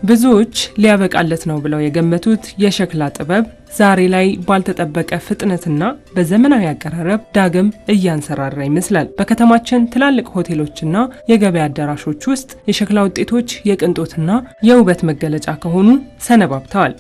ብዙዎች ሊያበቃለት ነው ብለው የገመቱት የሸክላ ጥበብ ዛሬ ላይ ባልተጠበቀ ፍጥነትና በዘመናዊ አቀራረብ ዳግም እያንሰራራ ይመስላል። በከተማችን ትላልቅ ሆቴሎችና የገበያ አዳራሾች ውስጥ የሸክላ ውጤቶች የቅንጦትና የውበት መገለጫ ከሆኑ ሰነባብተዋል።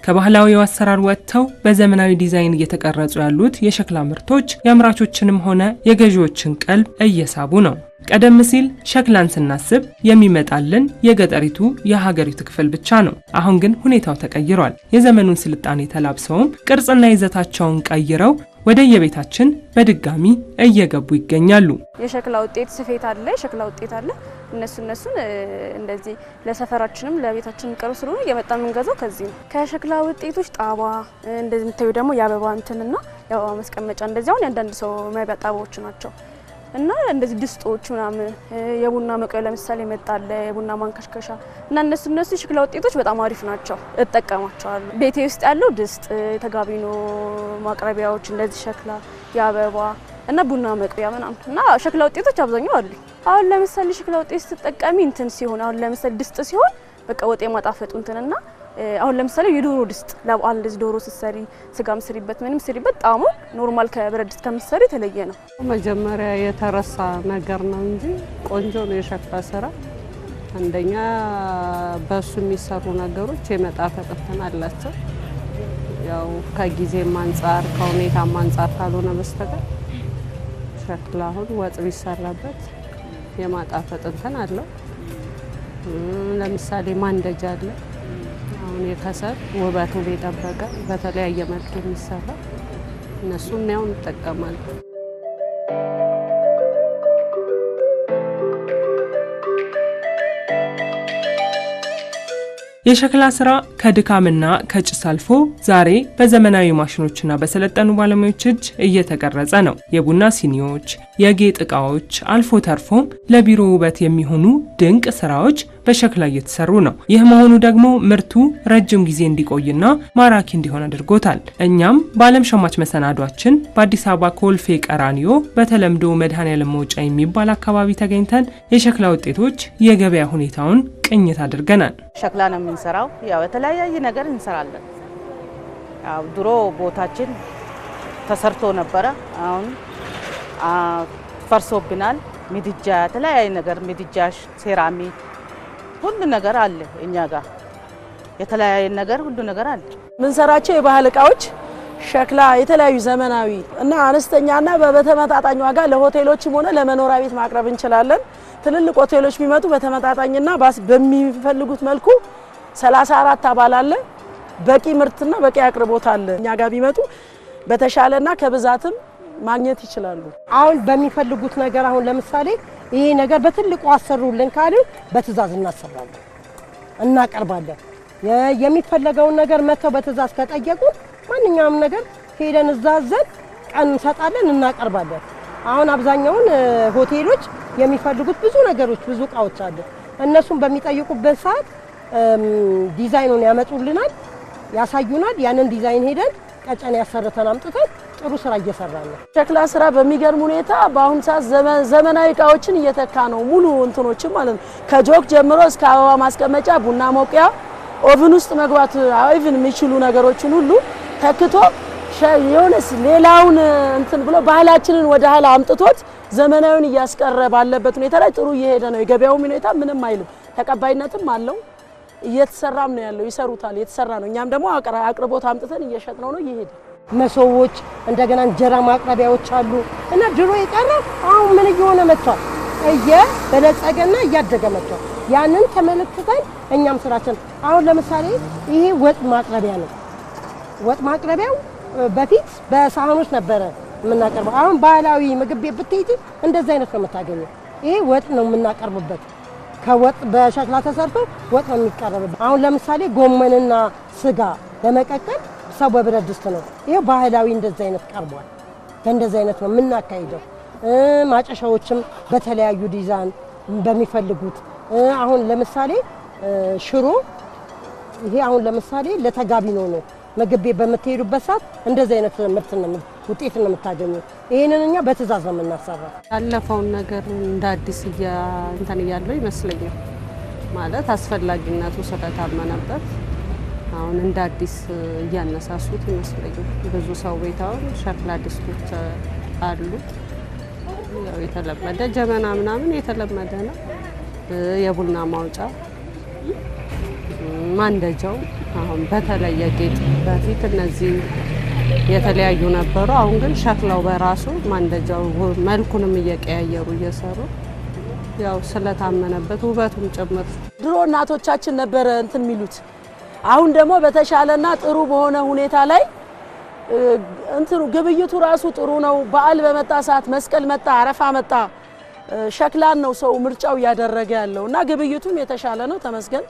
ከባህላዊው አሰራር ወጥተው በዘመናዊ ዲዛይን እየተቀረጹ ያሉት የሸክላ ምርቶች የአምራቾችንም ሆነ የገዢዎችን ቀልብ እየሳቡ ነው። ቀደም ሲል ሸክላን ስናስብ የሚመጣልን የገጠሪቱ የሀገሪቱ ክፍል ብቻ ነው። አሁን ግን ሁኔታው ተቀይሯል። የዘመኑን ስልጣኔ ተላብሰውም ቅርጽና ይዘታቸውን ቀይረው ወደ የቤታችን በድጋሚ እየገቡ ይገኛሉ። የሸክላ ውጤት ስፌት አለ፣ የሸክላ ውጤት አለ። እነሱን እንደዚህ ለሰፈራችንም ለቤታችንም ቅርብ ስለሆነ እየመጣን የምንገዛው ከዚህ ነው። ከሸክላ ውጤቶች ጣባ እንደዚህ የምታዩ ደግሞ የአበባ እንትንና የአበባ መስቀመጫ እንደዚህ አሁን ያንዳንድ ሰው መብያ ጣባዎች ናቸው። እና እንደዚህ ድስቶች ምናምን የቡና መቆያ ለምሳሌ መጣለ የቡና ማንከሽከሻ እና እነሱ የሸክላ ውጤቶች በጣም አሪፍ ናቸው፣ እጠቀማቸዋለሁ። ቤቴ ውስጥ ያለው ድስት፣ የተጋቢኖ ማቅረቢያዎች እንደዚህ ሸክላ፣ የአበባ እና ቡና መቆያ ምናምን እና ሸክላ ውጤቶች አብዛኛው አሉ። አሁን ለምሳሌ ሸክላ ውጤት ስትጠቀሚ እንትን ሲሆን አሁን ለምሳሌ ድስት ሲሆን በቃ ወጥ የማጣፈጡ እንትንና አሁን ለምሳሌ የዶሮ ድስት ለበዓል እንደዚህ ዶሮ ስትሰሪ ስጋም ስሪበት ምንም ስሪበት ጣሙ ኖርማል ከብረት ድስት ከምትሰሪ የተለየ ነው። መጀመሪያ የተረሳ ነገር ነው እንጂ ቆንጆ ነው የሸክላ ስራ። አንደኛ በሱ የሚሰሩ ነገሮች የመጣፈጥ እንትን አላቸው። ያው ከጊዜም አንፃር ከሁኔታም አንፃር ካልሆነ በስተቀር ሸክላ አሁን ወጥ ቢሰራበት የማጣፈጥ እንትን አለው። ለምሳሌ ማንደጃ አለ። አሁን የከሰል ውበቱን የጠበቀ በተለያየ መልክ የሚሰራ እነሱን ነው እንጠቀማለን። የሸክላ ስራ ከድካምና ከጭስ አልፎ ዛሬ በዘመናዊ ማሽኖችና በሰለጠኑ ባለሙያዎች እጅ እየተቀረጸ ነው። የቡና ሲኒዎች፣ የጌጥ ዕቃዎች አልፎ ተርፎም ለቢሮ ውበት የሚሆኑ ድንቅ ስራዎች በሸክላ እየተሰሩ ነው። ይህ መሆኑ ደግሞ ምርቱ ረጅም ጊዜ እንዲቆይና ማራኪ እንዲሆን አድርጎታል። እኛም በዓለም ሸማች መሰናዷችን በአዲስ አበባ ኮልፌ ቀራኒዮ በተለምዶ መድኃኔዓለም መውጫ የሚባል አካባቢ ተገኝተን የሸክላ ውጤቶች የገበያ ሁኔታውን ቅኝት አድርገናል። ሸክላ ነው የምንሰራው። ያው የተለያየ ነገር እንሰራለን። ያው ድሮ ቦታችን ተሰርቶ ነበረ። አሁን ፈርሶብናል። ምድጃ የተለያየ ነገር ምድጃሽ፣ ሴራሚክ ሁሉ ነገር አለ። እኛ ጋር የተለያየ ነገር ሁሉ ነገር አለ። ምንሰራቸው የባህል እቃዎች ሸክላ የተለያዩ ዘመናዊ እና አነስተኛና በተመጣጣኝ ዋጋ ለሆቴሎችም ሆነ ለመኖሪያ ቤት ማቅረብ እንችላለን። ትልልቅ ሆቴሎች ቢመጡ በተመጣጣኝና በሚፈልጉት መልኩ 34 አባል አለ። በቂ ምርትና በቂ አቅርቦት አለ። እኛ ጋር ቢመጡ በተሻለና ከብዛትም ማግኘት ይችላሉ። አሁን በሚፈልጉት ነገር አሁን ለምሳሌ ይሄ ነገር በትልቁ አሰሩልን ካሉ በትዕዛዝ እናሰራለን፣ እናቀርባለን። የሚፈልገውን ነገር መተው በትዕዛዝ ከጠየቁን ማንኛውም ነገር ሄደን እዛዘን ቀን እንሰጣለን፣ እናቀርባለን። አሁን አብዛኛውን ሆቴሎች የሚፈልጉት ብዙ ነገሮች ብዙ እቃዎች አሉ። እነሱም በሚጠይቁበት ሰዓት ዲዛይኑን ያመጡልናል፣ ያሳዩናል። ያንን ዲዛይን ሄደን ቀጨን ያሰርተን አምጥተን ጥሩ ስራ እየሰራን ነው። ሸክላ ስራ በሚገርም ሁኔታ በአሁን ሰዓት ዘመናዊ እቃዎችን እየተካ ነው። ሙሉ እንትኖችን ማለት ነው። ከጆክ ጀምሮ እስከ አበባ ማስቀመጫ፣ ቡና መቁያ፣ ኦቭን ውስጥ መግባት አይቭን የሚችሉ ነገሮችን ሁሉ ተክቶ የሆነስ ሌላውን እንትን ብሎ ባህላችንን ወደ ኋላ አምጥቶት ዘመናዊውን እያስቀረ ባለበት ሁኔታ ላይ ጥሩ እየሄደ ነው። የገበያው ሁኔታ ምንም አይልም፣ ተቀባይነትም አለው። እየተሰራም ነው ያለው። ይሰሩታል፣ እየተሰራ ነው። እኛም ደግሞ አቅርቦት አምጥተን እየሸጥነው ነው እየሄደ። መሶቦች እንደገና እንጀራ ማቅረቢያዎች አሉ እና ድሮ የቀረ አሁን ምን እየሆነ መጥቷል? እየበለጸገና እያደገ መጥቷል። ያንን ተመልክተን እኛም ስራችን አሁን ለምሳሌ ይሄ ወጥ ማቅረቢያ ነው። ወጥ ማቅረቢያው በፊት በሳህኖች ነበረ የምናቀርበው። አሁን ባህላዊ ምግብ ቤት ብትሄጂ እንደዚህ አይነት ነው የምታገኘው። ይሄ ወጥ ነው የምናቀርብበት። ከወጥ በሸክላ ተሰርቶ ወጥ ነው የሚቀርብበት። አሁን ለምሳሌ ጎመንና ስጋ ለመቀቀል ሰው በብረት ድስት ነው። ይሄ ባህላዊ እንደዚህ አይነት ቀርቧል። በእንደዚህ አይነት ነው የምናካሂደው። ማጨሻዎችም በተለያዩ ዲዛይን በሚፈልጉት አሁን ለምሳሌ ሽሮ ይሄ አሁን ለምሳሌ ለተጋቢኖ ነው ምግብ ቤት በምትሄዱበት ሰዓት እንደዚህ አይነት ምርት ነው ውጤት ነው የምታገኙ። ይሄንን እኛ በትዕዛዝ ነው የምናሰራው። ያለፈውን ነገር እንደ አዲስ እንትን እያለው ይመስለኛል ማለት አስፈላጊነቱ ስለታመነበት አሁን እንደ አዲስ እያነሳሱት ይመስለኛል። ብዙ ሰው ቤታውን ሸክላ ድስቶች አሉ። ያው የተለመደ ጀበና ምናምን የተለመደ ነው። የቡና ማውጫ ማንደጃው አሁን በተለየ ጌጥ በፊት እነዚህ የተለያዩ ነበሩ። አሁን ግን ሸክላው በራሱ ማንደጃው መልኩንም እየቀያየሩ እየሰሩ ያው ስለታመነበት ውበቱም ጭምር ድሮ እናቶቻችን ነበረ እንትን የሚሉት። አሁን ደግሞ በተሻለና ጥሩ በሆነ ሁኔታ ላይ እንትኑ ግብይቱ ራሱ ጥሩ ነው። በዓል በመጣ ሰዓት መስቀል መጣ፣ አረፋ መጣ፣ ሸክላን ነው ሰው ምርጫው እያደረገ ያለው እና ግብይቱም የተሻለ ነው። ተመስገን።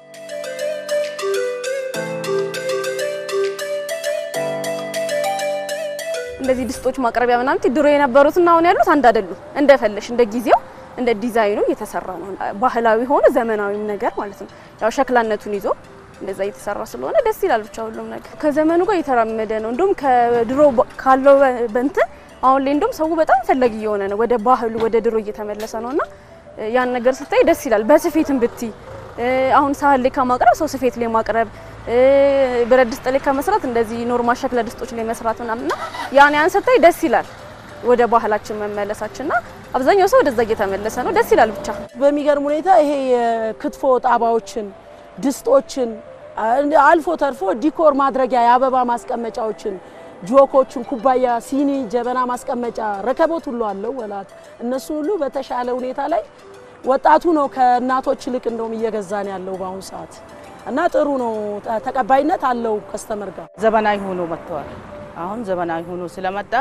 እንደዚህ ድስቶች ማቅረቢያ ምናምን ድሮ የነበሩትና አሁን ያሉት አንድ አይደሉም። እንደፈለሽ እንደ ጊዜው እንደ ዲዛይኑ እየተሰራ ነው። ባህላዊ ሆነ ዘመናዊም ነገር ማለት ነው። ያው ሸክላነቱን ይዞ እንደዛ እየተሰራ ስለሆነ ደስ ይላል። ብቻ ሁሉም ነገር ከዘመኑ ጋር እየተራመደ ነው። እንደውም ከድሮ ካለው በእንትን አሁን ላይ እንደውም ሰው በጣም ፈላጊ የሆነ ነው። ወደ ባህሉ ወደ ድሮ እየተመለሰ ነውና ያን ነገር ስታይ ደስ ይላል። በስፌትም ብቲ አሁን ሳህን ላይ ከማቅረብ ሰው ስፌት ላይ ማቅረብ፣ ብረት ድስት ላይ ከመስራት እንደዚህ ኖርማል ሸክላ ድስቶች ላይ መስራት ምናምንና ያን ስታይ ደስ ይላል። ወደ ባህላችን መመለሳችንና አብዛኛው ሰው ወደዛ እየተመለሰ ነው። ደስ ይላል። ብቻ በሚገርም ሁኔታ ይሄ የክትፎ ጣባዎችን፣ ድስቶችን አልፎ ተርፎ ዲኮር ማድረጊያ የአበባ ማስቀመጫዎችን፣ ጆኮችን፣ ኩባያ፣ ሲኒ፣ ጀበና ማስቀመጫ፣ ረከቦት ሁሉ አለው ወላት። እነሱ ሁሉ በተሻለ ሁኔታ ላይ ወጣቱ ነው ከእናቶች ይልቅ እንደውም እየገዛን ያለው በአሁኑ ሰዓት እና ጥሩ ነው። ተቀባይነት አለው ከስተመር ጋር። ዘመናዊ ሆኖ መጥተዋል። አሁን ዘመናዊ ሆኖ ስለመጣ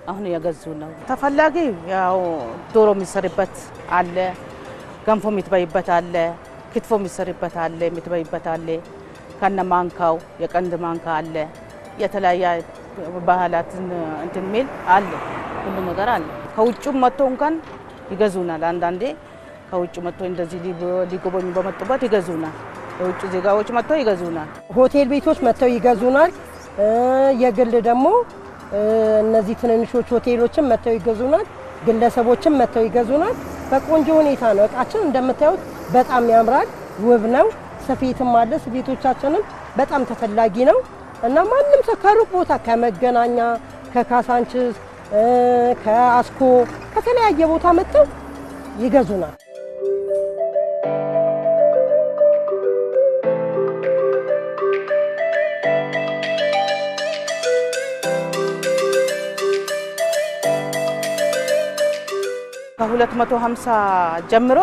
አሁን እየገዙ ነው። ተፈላጊ ያው ዶሮ የሚሰሪበት አለ፣ ገንፎ የሚትበይበት አለ፣ ክትፎ የሚሰሪበት አለ፣ የሚትበይበት አለ፣ ከነ ማንካው የቀንድ ማንካ አለ፣ የተለያየ ባህላትን እንትን ሚል አለ፣ ሁሉ ነገር አለ። ከውጭም መጥቶ እንኳን ይገዙናል። አንዳንዴ ከውጭ መጥቶ እንደዚህ ሊጎበኙ በመጡበት ይገዙናል። የውጭ ዜጋዎች መጥተው ይገዙናል። ሆቴል ቤቶች መጥተው ይገዙናል። የግል ደግሞ እነዚህ ትንንሾች ሆቴሎችም መጥተው ይገዙናል። ግለሰቦችም መጥተው ይገዙናል። በቆንጆ ሁኔታ ነው። እቃችን እንደምታዩት በጣም ያምራል፣ ውብ ነው። ስፌትም አለ። ስፌቶቻችንም በጣም ተፈላጊ ነው እና ማንም ሰው ከሩቅ ቦታ ከመገናኛ፣ ከካሳንችስ፣ ከአስኮ ከተለያየ ቦታ መጥተው ይገዙናል። ከ250 ጀምሮ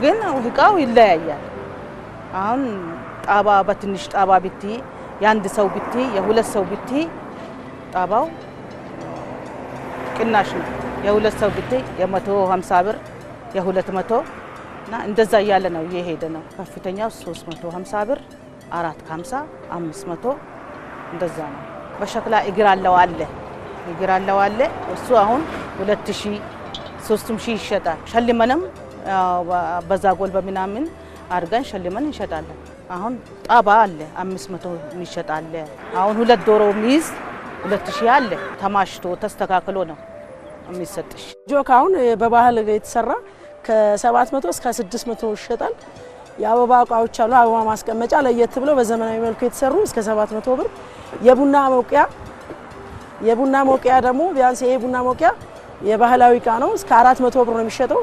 ግን እቃው ይለያያል። አሁን ጣባ በትንሽ ጣባ ብቲ የአንድ ሰው ብቲ የሁለት ሰው ብቲ ጣባው ቅናሽ ነው። የሁለት ሰው ብቲ የ150 ብር የ200 እና እንደዛ እያለ ነው እየሄደ ነው። ከፍተኛው 350 ብር፣ 450፣ 500 እንደዛ ነው። በሸክላ እግር አለው አለ እግር አለው አለ እሱ አሁን 2000 3000 ይሸጣል። ሸልመንም በዛ ጎል በሚናምን አድርገን ሸልመን እንሸጣለን። አሁን ጣባ አለ 500 ይሸጣል። አሁን ሁለት ዶሮ ሚዝ 2000 አለ። ተማሽቶ ተስተካክሎ ነው የሚሰጥሽ። ጆክ አሁን በባህል የተሰራ ከ700 እስከ 600 ይሸጣል። የአበባ እቃዎች አሉ። አበባ ማስቀመጫ ለየት ብለው በዘመናዊ መልኩ የተሰሩ እስከ 700 ብር። የቡና መውቂያ ደግሞ ቢያንስ ይሄ ቡና መውቂያ የባህላዊ እቃ ነው። እስከ 400 ብር ነው የሚሸጠው።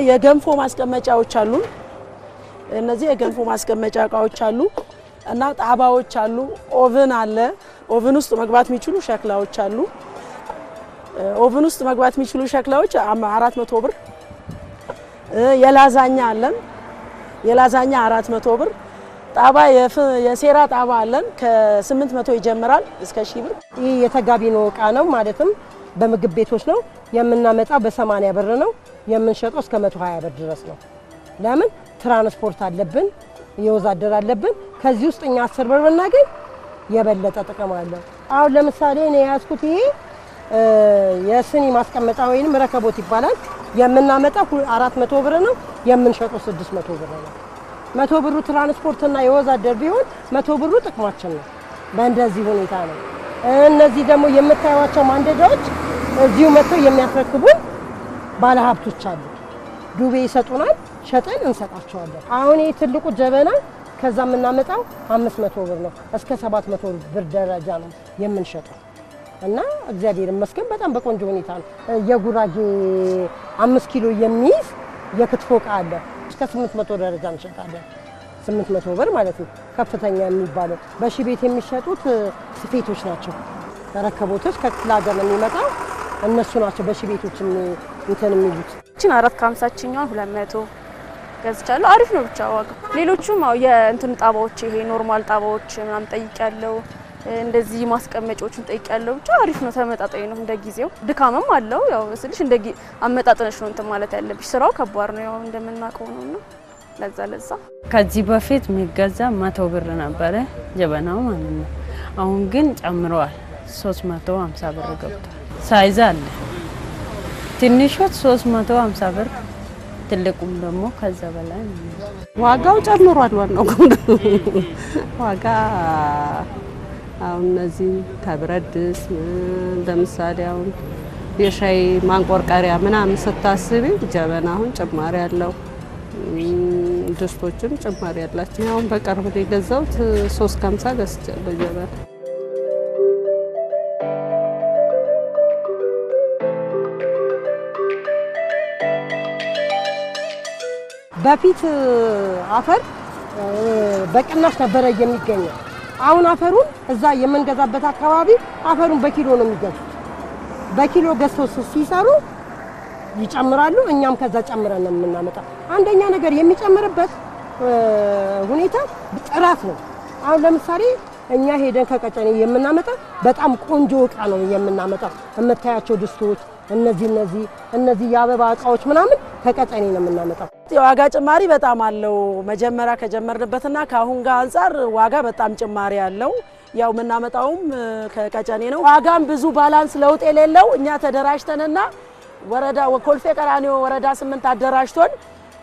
የገንፎ ማስቀመጫዎች አሉ። እነዚህ የገንፎ ማስቀመጫ እቃዎች አሉ እና ጣባዎች አሉ። ኦቨን አለ። ኦቨን ውስጥ መግባት የሚችሉ ሸክላዎች አሉ። ኦቨን ውስጥ መግባት የሚችሉ ሸክላዎች 400 ብር። የላዛኛ አለን። የላዛኛ 400 ብር። ጣባ የሴራ ጣባ አለን። ከ800 ይጀምራል እስከ 1000 ብር። ይህ የተጋቢኖ እቃ ነው። ማለትም በምግብ ቤቶች ነው የምናመጣው። በ80 ብር ነው የምንሸጠው። እስከ 120 ብር ድረስ ነው። ለምን ትራንስፖርት አለብን፣ የወዛደር አለብን። ከዚህ ውስጥ እኛ 10 ብር ብናገኝ የበለጠ ጥቅም አለው። አሁን ለምሳሌ እኔ ያዝኩት ይሄ የስኒ ማስቀመጫ ወይንም ረከቦት ይባላል። የምናመጣው 400 ብር ነው፣ የምንሸጠው 600 ብር ነው። 100 ብሩ ትራንስፖርትና የወዛደር ቢሆን 100 ብሩ ጥቅማችን ነው። በእንደዚህ ሁኔታ ነው እነዚህ ደግሞ የምታዩዋቸው ማንደጃዎች እዚሁ መጥተው የሚያስረክቡን ባለሀብቶች አሉ። ዱቤ ይሰጡናል፣ ሸጠን እንሰጣቸዋለን። አሁን ይህ ትልቁ ጀበና ከዛ የምናመጣው 500 ብር ነው፣ እስከ 700 ብር ደረጃ ነው የምንሸጠው እና እግዚአብሔር ይመስገን በጣም በቆንጆ ሁኔታ ነው። የጉራጌ 5 ኪሎ የሚይዝ የክትፎ ዕቃ አለ፣ እስከ 800 ደረጃ እንሸጣለን። 800 ብር ማለት ነው ከፍተኛ የሚባለው። በሺ ቤት የሚሸጡት ስፌቶች ናቸው፣ ረከቦቶች ከክፍለ ሀገር ነው የሚመጣው፣ እነሱ ናቸው በሺ ቤቶች እንትን የሚሉት። እቺን 450ኛው 200 ገዝቻለሁ። አሪፍ ነው ብቻ ዋጋ። ሌሎቹም የእንትን ጣባዎች ይሄ ኖርማል ጣባዎች ምናምን ጠይቄያለሁ። እንደዚህ ማስቀመጫዎችን ጠይቄያለሁ። ብቻ አሪፍ ነው፣ ተመጣጣኝ ነው። እንደ ጊዜው ድካምም አለው። ያው ስልሽ እንደ አመጣጥነሽ ነው እንትን ማለት ያለብሽ። ስራው ከባድ ነው ያው እንደምናውቀው ነውና ለዛ ከዚህ በፊት የሚገዛ 100 ብር ነበረ ጀበናው ማለት ነው። አሁን ግን ጨምረዋል፣ 350 ብር ገብቷል። ሳይዝ አለ ትንሾች 350 ብር፣ ትልቁም ደግሞ ከዛ በላይ ዋጋው ጨምሯል። ዋናው ዋጋ አሁን እነዚህ ከብረት ድስት ለምሳሌ አሁን የሻይ ማንቆርቆሪያ ምናምን ስታስቢ ጀበና አሁን ጭማሪ ያለው፣ ድስቶችም ጭማሪ ያላቸው። አሁን በቅርብ ላይ ገዛሁት 350 ገዝቻለሁ ጀበና። በፊት አፈር በቅናሽ ነበረ የሚገኘው። አሁን አፈሩን እዛ የምንገዛበት አካባቢ አፈሩን በኪሎ ነው የሚገዙት። በኪሎ ገዝተው ሲሰሩ ይጨምራሉ፣ እኛም ከዛ ጨምረን ነው የምናመጣው። አንደኛ ነገር የሚጨምርበት ሁኔታ ጥራት ነው። አሁን ለምሳሌ እኛ ሄደን ከቀጨኔ የምናመጣው በጣም ቆንጆ ዕቃ ነው የምናመጣው። የምታያቸው ድስቶች እነዚህ የአበባ ዕቃዎች ምናምን ከቀጨኔ ነው የምናመጣው። የዋጋ ጭማሪ በጣም አለው። መጀመሪያ ከጀመርንበትና ከአሁን ጋር አንፃር ዋጋ በጣም ጭማሪ አለው። ያው የምናመጣውም ከቀጨኔ ነው። ዋጋም ብዙ ባላንስ ለውጥ የሌለው እኛ ተደራጅተንና ወረዳ ኮልፌ ቀራኒዮ ወረዳ 8 አደራጅቶን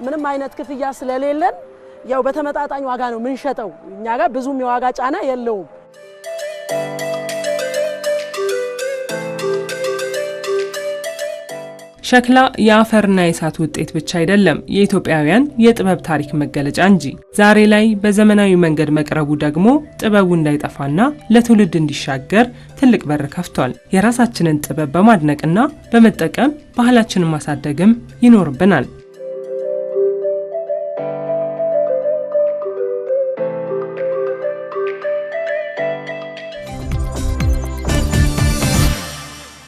ምንም አይነት ክፍያ ስለሌለን ያው በተመጣጣኝ ዋጋ ነው የምንሸጠው። እኛ ጋር ብዙም የዋጋ ጫና የለውም። ሸክላ የአፈርና የእሳት ውጤት ብቻ አይደለም፣ የኢትዮጵያውያን የጥበብ ታሪክ መገለጫ እንጂ። ዛሬ ላይ በዘመናዊ መንገድ መቅረቡ ደግሞ ጥበቡ እንዳይጠፋና ለትውልድ እንዲሻገር ትልቅ በር ከፍቷል። የራሳችንን ጥበብ በማድነቅና በመጠቀም ባህላችንን ማሳደግም ይኖርብናል።